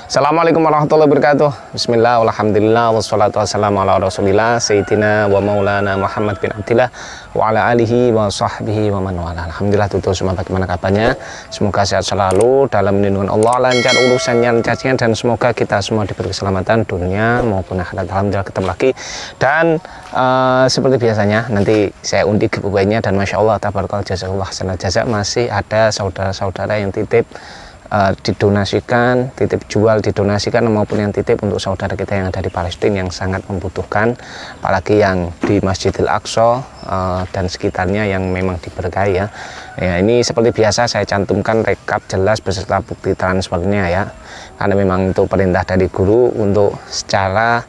Assalamualaikum warahmatullahi wabarakatuh. Bismillah, alhamdulillah, wassalatu wassalamu ala rasulillah Sayyidina wa maulana Muhammad bin Abdillah wa ala alihi wa sahbihi wa man wala. Alhamdulillah, tutur semua bagaimana kabarnya. Semoga sehat selalu dalam lindungan Allah, lancar urusannya, lancarnya, dan semoga kita semua diberi keselamatan dunia maupun akhirat. Alhamdulillah, ketemu lagi. Dan seperti biasanya nanti saya undi giveaway-nya, dan Masya Allah tabarakallah jazakallah hasanal jaza, masih ada saudara-saudara yang titip didonasikan, titip jual didonasikan, maupun yang titip untuk saudara kita yang ada di Palestina yang sangat membutuhkan, apalagi yang di Masjidil Aqsa dan sekitarnya yang memang diberkahi ya. Ini seperti biasa saya cantumkan rekap jelas beserta bukti transfernya ya, karena memang itu perintah dari guru untuk secara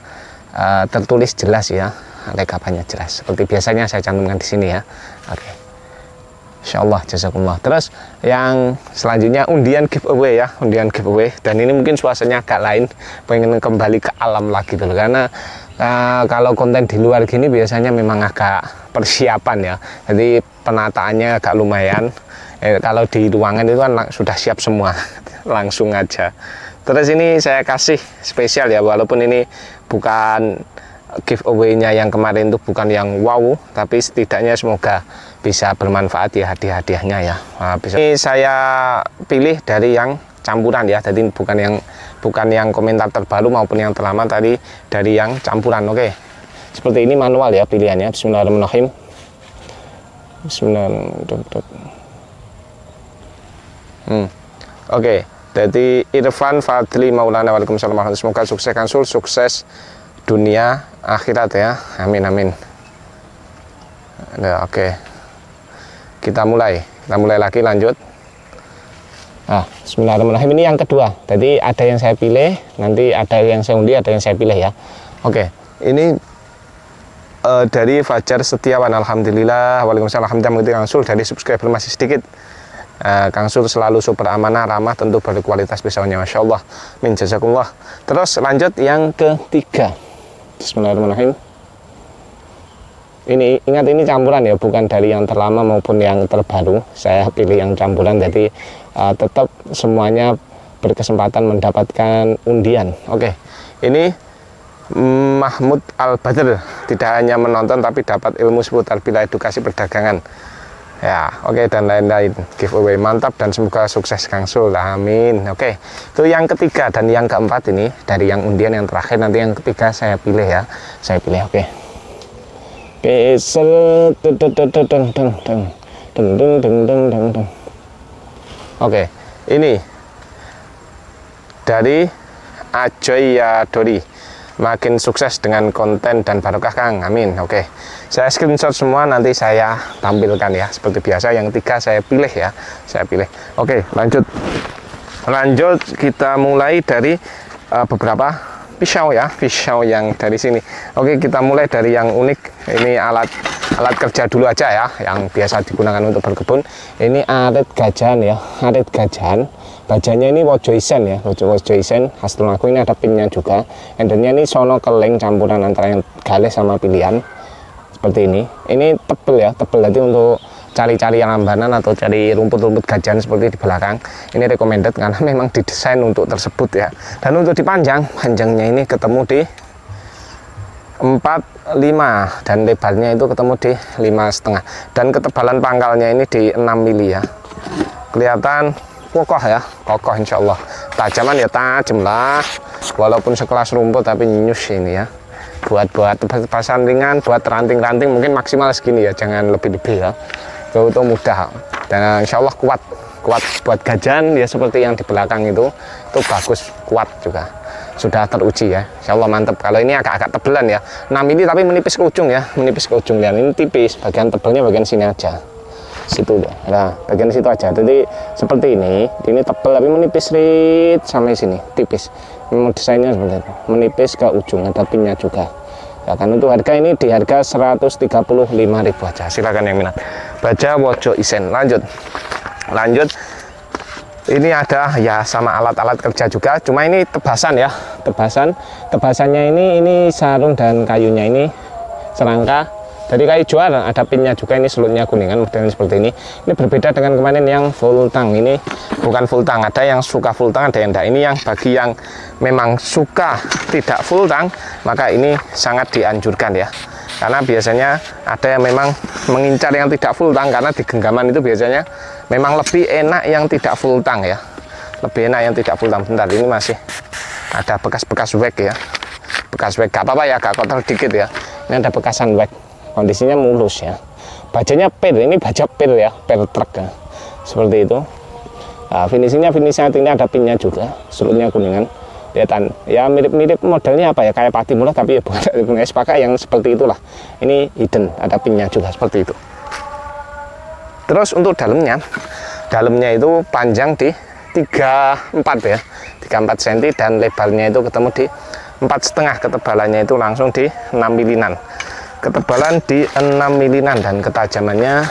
tertulis jelas ya, rekapannya jelas. Seperti biasanya saya cantumkan di sini ya. Oke. Insyaallah jazakumullah. Terus yang selanjutnya undian giveaway ya, undian giveaway, dan ini mungkin suasananya agak lain, pengen kembali ke alam lagi dulu, karena kalau konten di luar gini biasanya memang agak persiapan ya, jadi penataannya agak lumayan. Kalau di ruangan itu kan sudah siap semua langsung aja. Terus ini saya kasih spesial ya, walaupun ini bukan giveaway-nya yang kemarin itu, bukan yang wow, tapi setidaknya semoga bisa bermanfaat ya hadiah-hadiahnya ya. Ini saya pilih dari yang campuran ya, jadi bukan yang komentar terbaru maupun yang terlama, tadi dari yang campuran. Oke, seperti ini manual ya pilihannya. Bismillahirrahmanirrahim. Bismillahirrahmanirrahim. Oke, jadi Irfan Fadli Maulana, waalaikumsalam, semoga sukses Kansul, sukses dunia akhirat ya, amin amin. Oke, kita mulai lagi, lanjut. Bismillahirrahmanirrahim. Ini yang kedua, jadi ada yang saya pilih, nanti ada yang saya undi, ada yang saya pilih ya. Oke, ini dari Fajar Setiawan, alhamdulillah, waalaikumsalam, alhamdulillah. Kang Sul, dari subscriber masih sedikit. Kang Sul selalu super amanah, ramah, tentu berkualitas pisaunya, Masya Allah, min jazakumullah. Terus lanjut yang ketiga. Bismillahirrahmanirrahim. Ini ingat, ini campuran ya, bukan dari yang terlama maupun yang terbaru. Saya pilih yang campuran, jadi tetap semuanya berkesempatan mendapatkan undian. Oke, ini Mahmud Al-Badr, tidak hanya menonton tapi dapat ilmu seputar bila edukasi perdagangan ya. Oke, dan lain-lain giveaway mantap, dan semoga sukses Kang Sul, amin. Oke, itu yang ketiga. Dan yang keempat ini dari yang undian yang terakhir, nanti yang ketiga saya pilih ya, saya pilih. Oke, oke, ini dari Ajoya Dori, makin sukses dengan konten dan barokah Kang, amin. Oke, saya screenshot semua, nanti saya tampilkan ya, seperti biasa. Yang tiga saya pilih ya, saya pilih. Oke, lanjut kita mulai dari beberapa pisau ya, pisau yang dari sini. Oke, kita mulai dari yang unik. Ini alat kerja dulu aja ya, yang biasa digunakan untuk berkebun. Ini arit gajan ya, arit gajan. Bajanya ini wojoisen ya, wojoisen khas Tulungagung. Ini ada pinnya juga. Endernya ini sono keleng, campuran antara yang galih sama pilihan seperti ini. Ini tebel ya, tebel, jadi untuk cari-cari yang lambanan atau cari rumput-rumput gajan seperti di belakang. Ini recommended karena memang didesain untuk tersebut ya. Dan untuk panjangnya ini ketemu di 45, dan lebarnya itu ketemu di 5,5, dan ketebalan pangkalnya ini di 6 mili ya. Kelihatan kokoh ya, kokoh insya Allah. Tajaman ya tajam lah, walaupun sekelas rumput tapi nyus ini ya. Buat tebasan ringan, buat ranting-ranting mungkin maksimal segini ya, jangan lebih-lebih ya. Itu mudah, dan insya Allah kuat buat gajan ya, seperti yang di belakang itu bagus, kuat juga, sudah teruji ya, insya Allah mantap. Kalau ini agak tebelan ya, 6 mili tapi menipis ke ujung ya, menipis ke ujung. Dan ini tipis, bagian tebelnya bagian sini aja, situ ya. Nah, bagian situ aja, jadi seperti ini tebel tapi menipis rit sampai sini, tipis. Memang desainnya seperti itu, menipis ke ujung, ada pinnya juga ya kan. Untuk harga ini di harga 135.000 aja, silakan yang minat. Baja wojo isen. Lanjut ini ada ya, sama alat-alat kerja juga, cuma ini tebasan ya, tebasannya ini sarung, dan kayunya ini serangka Dari kayu jual ada pinnya juga, ini selutnya kuningan modelnya seperti ini. Ini berbeda dengan kemarin yang full tang, ini bukan full tang, ada yang suka full tang, ada yang enggak. Ini yang bagi yang memang suka tidak full tang, maka ini sangat dianjurkan ya. Karena biasanya ada yang memang mengincar yang tidak full tang, karena di genggaman itu biasanya memang lebih enak yang tidak full tang ya. Lebih enak yang tidak full tang. Bentar, ini masih ada bekas-bekas wax ya. Bekas wax, gak apa-apa ya, agak kotor dikit ya. Ini ada bekasan wax. Kondisinya mulus ya. Bajanya per, ini baja per ya, per truk ya. Seperti itu. Nah, finishingnya ini ada pinnya juga, selutnya kuningan. Kelihatan ya, mirip-mirip modelnya apa ya, kayak pati murah, tapi ya bukan punya SPK yang seperti itulah. Ini hidden, ada pinnya juga seperti itu. Terus untuk dalamnya itu panjang di 34 ya, 34 cm, dan lebarnya itu ketemu di 4,5, ketebalannya itu langsung di 6 milinan. Ketebalan di 6 milinan, dan ketajamannya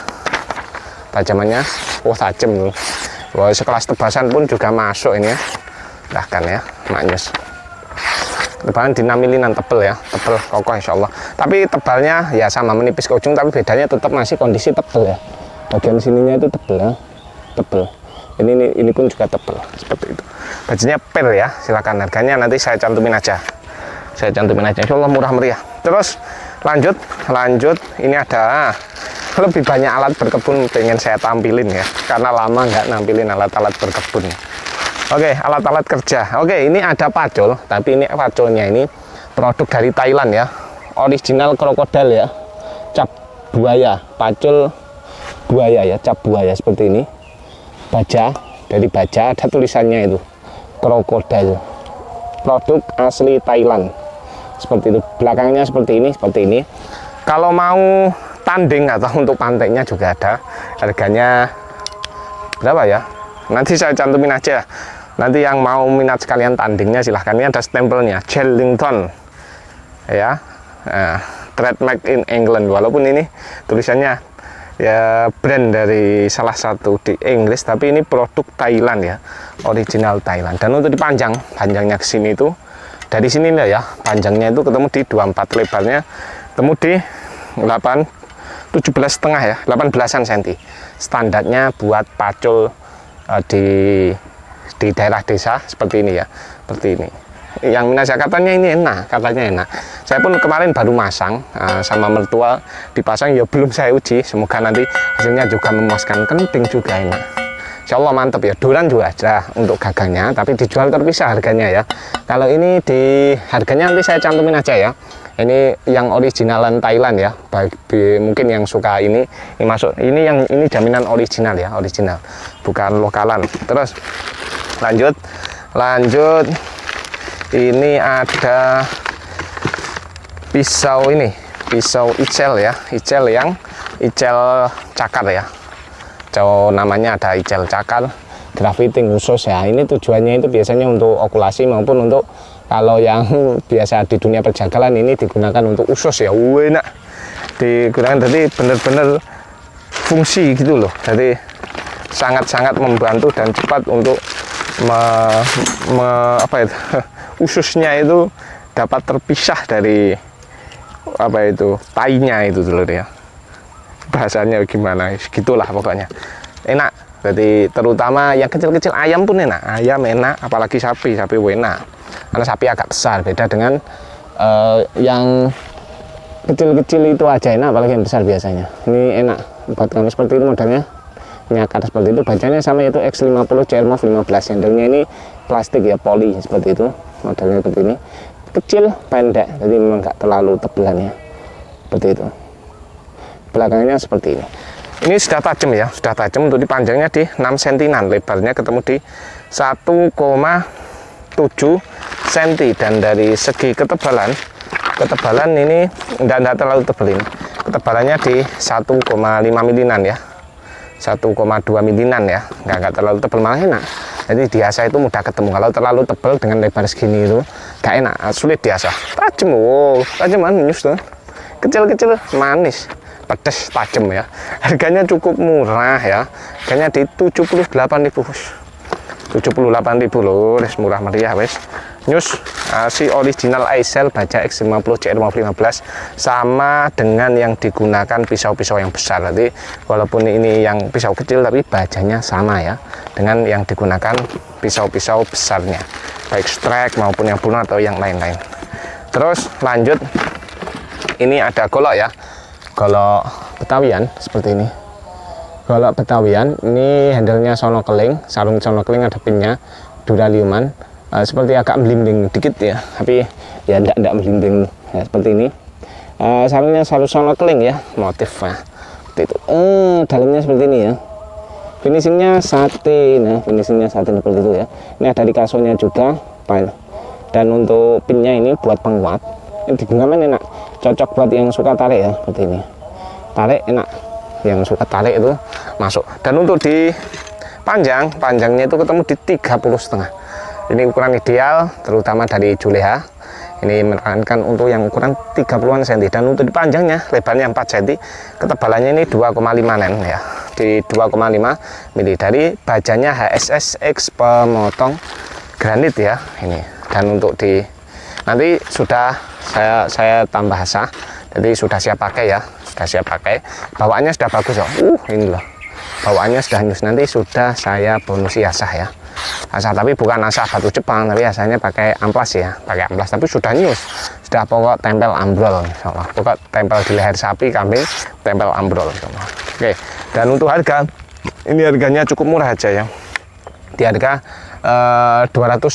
oh tajam nih. Wah, sekelas tebasan pun juga masuk ini ya. Bahkan ya, maknyus. Ketebalan di 6 milinan, tebel ya, tebel kokoh insya Allah. Tapi tebalnya ya sama, menipis ke ujung, tapi bedanya tetap masih kondisi tebel ya. Bagian sininya itu tebel ya, tebel. Ini pun juga tebel seperti itu. Bajunya per ya, silakan. Harganya nanti saya cantumin aja. Insya Allah murah meriah. Terus lanjut, ini ada lebih banyak alat berkebun, pengen saya tampilin ya, karena lama nggak nampilin alat-alat berkebun. Oke, alat-alat kerja. Oke, ini ada pacul, tapi ini paculnya ini produk dari Thailand ya, original krokodil ya, cap buaya, pacul buaya ya, cap buaya seperti ini. Baja, dari baja ada tulisannya itu krokodil, produk asli Thailand. Seperti itu, belakangnya seperti ini. Kalau mau tanding atau untuk pantainya juga ada. Harganya berapa ya, nanti saya cantumin aja. Nanti yang mau minat sekalian tandingnya silahkan. Ini ada stempelnya Jellington ya, trademark in England, walaupun ini tulisannya ya brand dari salah satu di Inggris, tapi ini produk Thailand ya, original Thailand. Dan untuk dipanjang, panjangnya ke sini itu dari sini ya, panjangnya itu ketemu di 24, lebarnya ketemu di 17,5 ya, 18-an cm. Standarnya buat pacul di daerah desa seperti ini ya, seperti ini. Yang minat katanya ini enak, Saya pun kemarin baru masang sama mertua, dipasang ya, belum saya uji. Semoga nanti hasilnya juga memuaskan, kenting juga enak. Insya Allah mantap ya. Duran juga ada untuk gagangnya, tapi dijual terpisah harganya ya. Kalau ini di harganya nanti saya cantumin aja ya. Ini yang originalan Thailand ya. Bagi mungkin yang suka ini masuk. Ini jaminan original ya, original, bukan lokalan. Terus lanjut. Ini ada pisau icel ya, icel cakar ya. Namanya ada icel cakar, grafting khusus ya. Ini tujuannya itu biasanya untuk okulasi maupun untuk kalau yang biasa di dunia perjagalan, ini digunakan untuk usus ya. Enak digunakan, jadi benar-benar fungsi gitu loh. Jadi sangat-sangat membantu dan cepat untuk ususnya itu dapat terpisah dari tainya itu dulu ya. Bahasanya gimana, gitulah pokoknya. Enak, jadi terutama yang kecil-kecil, ayam pun enak, apalagi sapi enak. Karena sapi agak besar, beda dengan yang kecil-kecil itu aja enak, apalagi yang besar biasanya. Ini enak buat kami seperti itu, modelnya nyakar seperti itu. Bacanya sama, yaitu X50 CRMOV 15. Handlenya ini plastik ya, poli seperti itu, modelnya seperti ini, kecil pendek, jadi memang nggak terlalu tebelan ya, seperti itu. Belakangnya seperti ini sudah tajam ya, untuk dipanjangnya di 6 cm, lebarnya ketemu di 1,7 cm, dan dari segi ketebalan ini tidak terlalu tebal. Ini ketebalannya di 1,5 milinan ya, 1,2 milinan ya, nggak terlalu tebal, malah enak. Jadi diasah itu mudah ketemu. Kalau terlalu tebal dengan lebar segini itu nggak enak, sulit diasah. Tajam, tajam manis tuh, kecil-kecil manis, pedas, tajam ya. Harganya cukup murah ya, harganya di 78.000. 78.000 lho, wis murah meriah wis. News si original Aicel baja X50 CR15 sama dengan yang digunakan pisau-pisau yang besar. Nanti walaupun ini yang pisau kecil tapi bajanya sama ya dengan yang digunakan pisau-pisau besarnya, baik strike maupun yang bunuh atau yang lain-lain. Terus lanjut, ini ada golok ya, golok Betawian seperti ini. Golok Betawian ini handle-nya sono keling, sarung sono keling, ada pinnya, duraliuman, seperti agak melinding dikit ya, tapi ya tidak melinding ya, seperti ini. Sarungnya sarung sono keling ya, motifnya seperti itu. Dalamnya seperti ini ya, finishingnya satin ya, finishingnya satin seperti itu ya. Ini ada di kasonya juga, dan untuk pinnya ini buat penguat. Ini digunakan enak, cocok buat yang suka tarik ya, seperti ini. Tarik enak, yang suka tarik itu masuk. Dan untuk di panjangnya itu ketemu di 30,5. Ini ukuran ideal terutama dari Juleha. Ini menekankan untuk yang ukuran 30-an cm, dan untuk di panjangnya lebarnya 4 cm, ketebalannya ini 2,5 nen ya, di 2,5 mili dari bajanya HSS X pemotong granit ya ini. Dan untuk di nanti sudah saya tambah sah, jadi sudah siap pakai ya, sudah siap pakai. Bawaannya sudah bagus ya, ini loh, bawaannya sudah nyus. Nanti sudah saya bonusi asah ya, asah tapi bukan asah batu Jepang, tapi asahnya pakai amplas ya, pakai amplas tapi sudah nyus, sudah pokok tempel ambrol insyaallah. Pokok tempel di leher sapi kambing, tempel ambrol insyaallah. Oke, dan untuk harga ini harganya cukup murah aja ya, di harga 220.000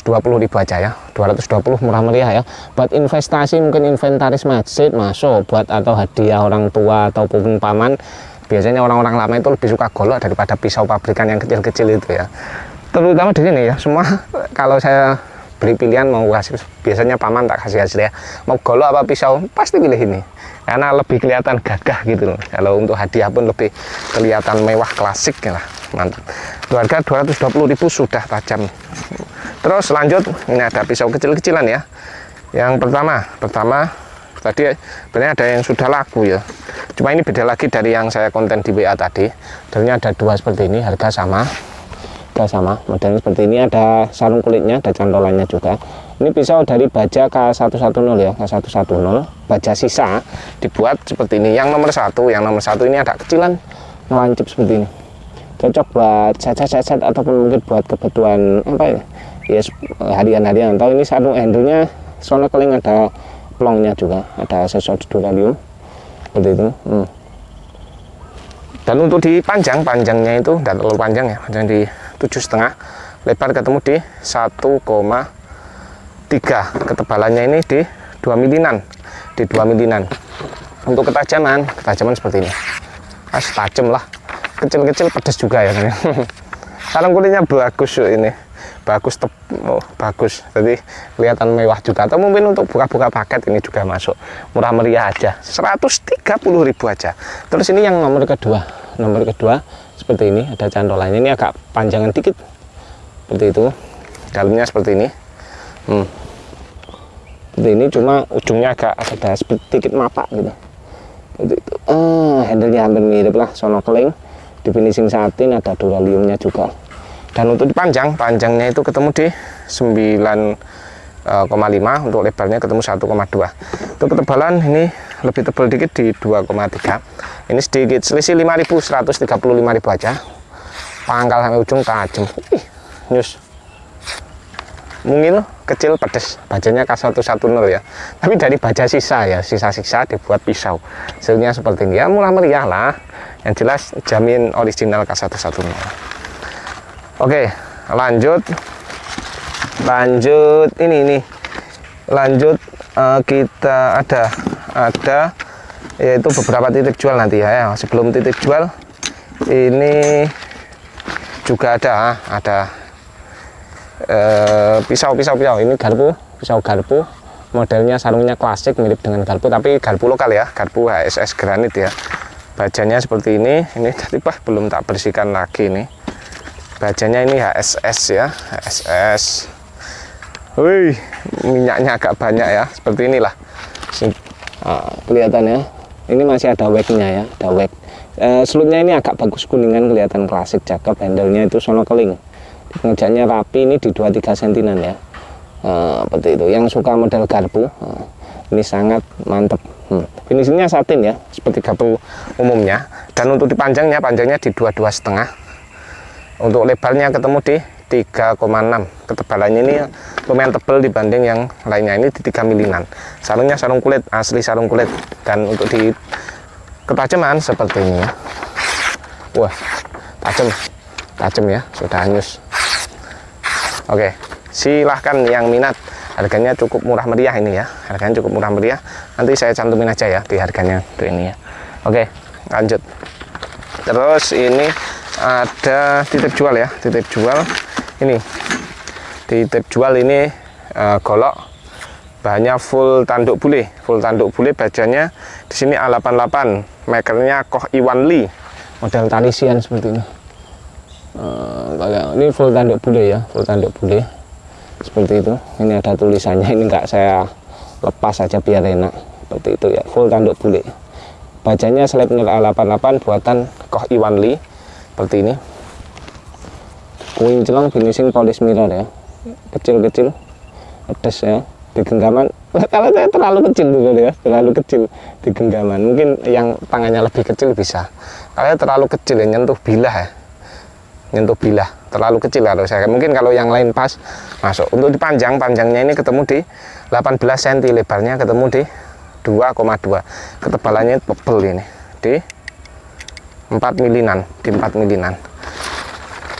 aja ya, 220 murah meriah ya. Buat investasi mungkin inventaris masjid masuk, buat atau hadiah orang tua ataupun paman. Biasanya orang-orang lama itu lebih suka golok daripada pisau pabrikan yang kecil-kecil itu ya, terutama di sini ya. Semua kalau saya beli pilihan mau kasih, biasanya paman tak kasih hasil ya, mau golok apa pisau pasti pilih ini karena lebih kelihatan gagah gitu loh. Kalau untuk hadiah pun lebih kelihatan mewah, klasik ya lah, mantap. Itu harga 220.000 sudah tajam. Terus lanjut, ini ada pisau kecil-kecilan ya. Yang pertama tadi sebenarnya ada yang sudah laku ya, cuma ini beda lagi dari yang saya konten di WA tadi. Modelnya ada dua seperti ini, harga sama, modelnya seperti ini, ada sarung kulitnya, ada cantolannya juga. Ini pisau dari baja K110 ya, K110 baja sisa dibuat seperti ini. Yang nomor satu ini ada kecilan ngelancip seperti ini, cocok buat cacat-cacat ataupun mungkin buat kebutuhan apa ya, yes, harian-harian. Atau ini sarung handle-nya sono keling, ada plongnya juga, ada aksesoris duralium seperti itu. Dan untuk di panjangnya itu tidak terlalu panjang ya, panjang di 7,5, lebar ketemu di 1,3, ketebalannya ini di 2 milinan, Untuk ketajaman seperti ini, tajam lah, kecil-kecil pedas juga ya. Sarung kulitnya bagus ini, bagus, bagus, jadi kelihatan mewah juga. Atau mungkin untuk buka-buka paket ini juga masuk, murah meriah aja, 130.000 aja. Terus ini yang nomor kedua seperti ini, ada cantolannya, ini agak panjangan dikit seperti itu, dalamnya seperti ini. Seperti ini, cuma ujungnya agak ada sedikit mapak gitu. Handle-nya hampir mirip lah, sono keling, di finishing satin, ada duraliumnya juga. Dan untuk di panjangnya itu ketemu di 9,5, untuk lebarnya ketemu 1,2. Untuk ketebalan ini lebih tebal dikit di 2,3. Ini sedikit selisih 5.000, 135.000 aja. Pangkal sampai ujung tajam. Nyus. Mungil kecil pedes, bajanya K110 ya. Tapi dari baja sisa ya, sisa-sisa dibuat pisau. Hasilnya seperti ini ya, murah meriah lah. Yang jelas jamin original K110. Oke, lanjut ini lanjut, kita ada yaitu beberapa titik jual nanti ya. Sebelum titik jual ini juga ada pisau ini pisau garpu, modelnya sarungnya klasik mirip dengan garpu, tapi garpu lokal ya, garpu HSS granit ya. Bajanya seperti ini tadi belum tak bersihkan lagi nih. Bajanya ini HSS ya, HSS. Wih, minyaknya agak banyak ya, seperti inilah. Kelihatannya ini masih ada wegnya ya, ada weg. Selutnya ini agak bagus kuningan, kelihatan klasik, cakep. Handle-nya itu sono keling, pengerjaannya rapi. Ini di 2-3 sentinan ya, seperti itu. Yang suka model garpu, ini sangat mantap. Finishingnya satin ya, seperti garpu umumnya. Dan untuk dipanjangnya, panjangnya di 22,5. Untuk lebarnya ketemu di 3,6. Ketebalannya ini lumayan tebal dibanding yang lainnya. Ini di 3 milinan. Sarungnya sarung kulit, asli sarung kulit. Dan untuk di ketajaman seperti ini ya. Wah, tajam ya, sudah hanyus. Oke, silahkan yang minat. Harganya cukup murah meriah ini ya, harganya cukup murah meriah. Nanti saya cantumin aja ya di harganya untuk ini ya. Oke, lanjut. Terus ini ada titip jual ya, titip jual ini. Titip jual ini golok, bahannya full tanduk bule, bajanya di sini A88, makernya Koh Iwan Lee, model talisian seperti ini. Ini full tanduk bule ya, full tanduk bule seperti itu. Ini ada tulisannya, ini enggak saya lepas saja biar enak, seperti itu ya, full tanduk bule. Bajanya Sleipnir A88 buatan Koh Iwan Lee seperti ini. Kuing celong finishing polish mirror ya, kecil-kecil pedes ya di genggaman. Kalau saya terlalu kecil dulu ya, terlalu kecil di genggaman. Mungkin yang tangannya lebih kecil bisa. Kalau terlalu kecil ya, nyentuh bilah terlalu kecil kalau saya. Mungkin kalau yang lain pas masuk. Untuk dipanjang, panjangnya ini ketemu di 18 cm, lebarnya ketemu di 2,2. Ketebalannya tebal ini di 4 milinan,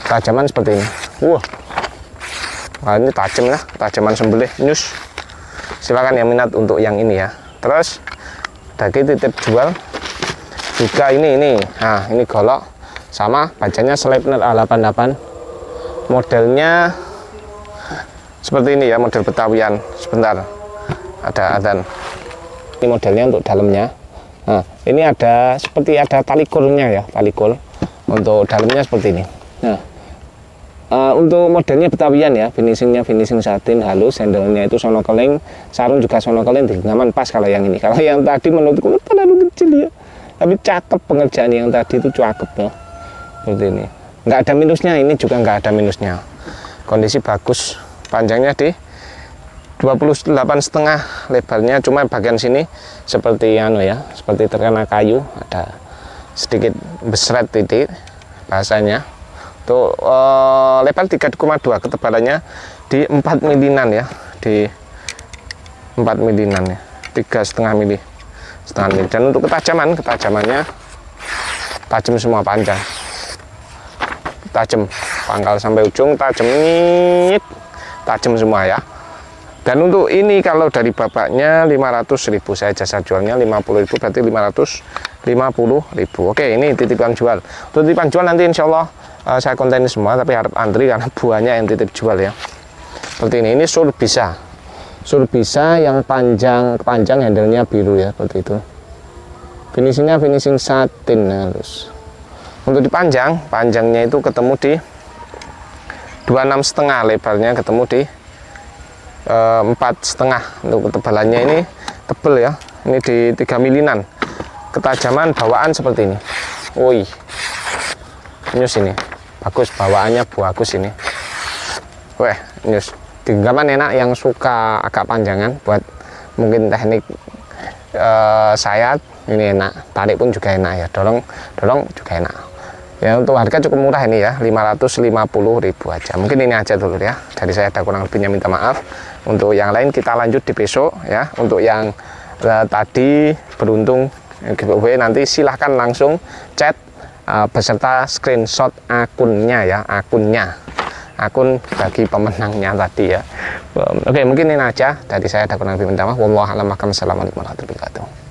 Tajaman seperti ini. Wah, ini tajam ya, tajaman sembelih nyus. Silakan yang minat untuk yang ini ya. Terus lagi titip jual juga ini. Nah, ini golok sama, bajanya Sleipnir A88. Modelnya seperti ini ya, model Betawian. Sebentar, ada adzan. Ini modelnya untuk dalamnya. Nah, ini ada seperti ada tali kulnya ya, tali kul untuk dalamnya seperti ini. Nah, untuk modelnya Betawian ya, finishingnya finishing satin halus, handle-nya itu sono keling, sarung juga sono keling, di genggaman pas kalau yang ini. Kalau yang tadi menurutku terlalu kecil ya, tapi cakep pengerjaan yang tadi itu, cakep ya, seperti ini. Nggak ada minusnya, ini juga nggak ada minusnya. Kondisi bagus, panjangnya di 28,5, lebarnya cuma bagian sini seperti seperti terkena kayu, ada sedikit besret titik bahasanya. Tuh lebar 3,2, ketebalannya di 4 milinan ya, di 4 milinan ya, 3,5 mili. Dan untuk ketajamannya tajam semua, panjang, tajam, pangkal sampai ujung tajam, tajam semua ya. Dan untuk ini kalau dari bapaknya 500.000, saya jasa jualnya 50.000, berarti 550.000. Oke, ini titipan jual. Untuk titipan jual nanti insya Allah saya kontenin semua, tapi harap antri karena buahnya yang titip jual ya. Seperti ini Surbisa yang panjang handle-nya biru ya, seperti itu. Finishingnya finishing satin halus. Untuk panjangnya itu ketemu di 26,5, lebarnya ketemu di 4,5. Untuk ketebalannya ini tebel ya, ini di 3 milinan. Ketajaman bawaan seperti ini. Woi, nyus ini bagus, bawaannya bagus ini. Weh, nyus di genggaman enak. Yang suka agak panjangan buat mungkin teknik sayat, ini enak. Tarik pun juga enak ya, dorong juga enak ya. Untuk harga cukup murah ini ya, 550.000 aja. Mungkin ini aja dulu ya dari saya, ada kurang lebihnya minta maaf. Untuk yang lain kita lanjut di besok ya. Untuk yang tadi beruntung giveaway, nanti silahkan langsung chat beserta screenshot akunnya ya, akun bagi pemenangnya tadi ya. Oke, mungkin ini aja dari saya, ada kurang lebih minta maaf. Wallahualam. Assalamualaikum warahmatullahi wabarakatuh.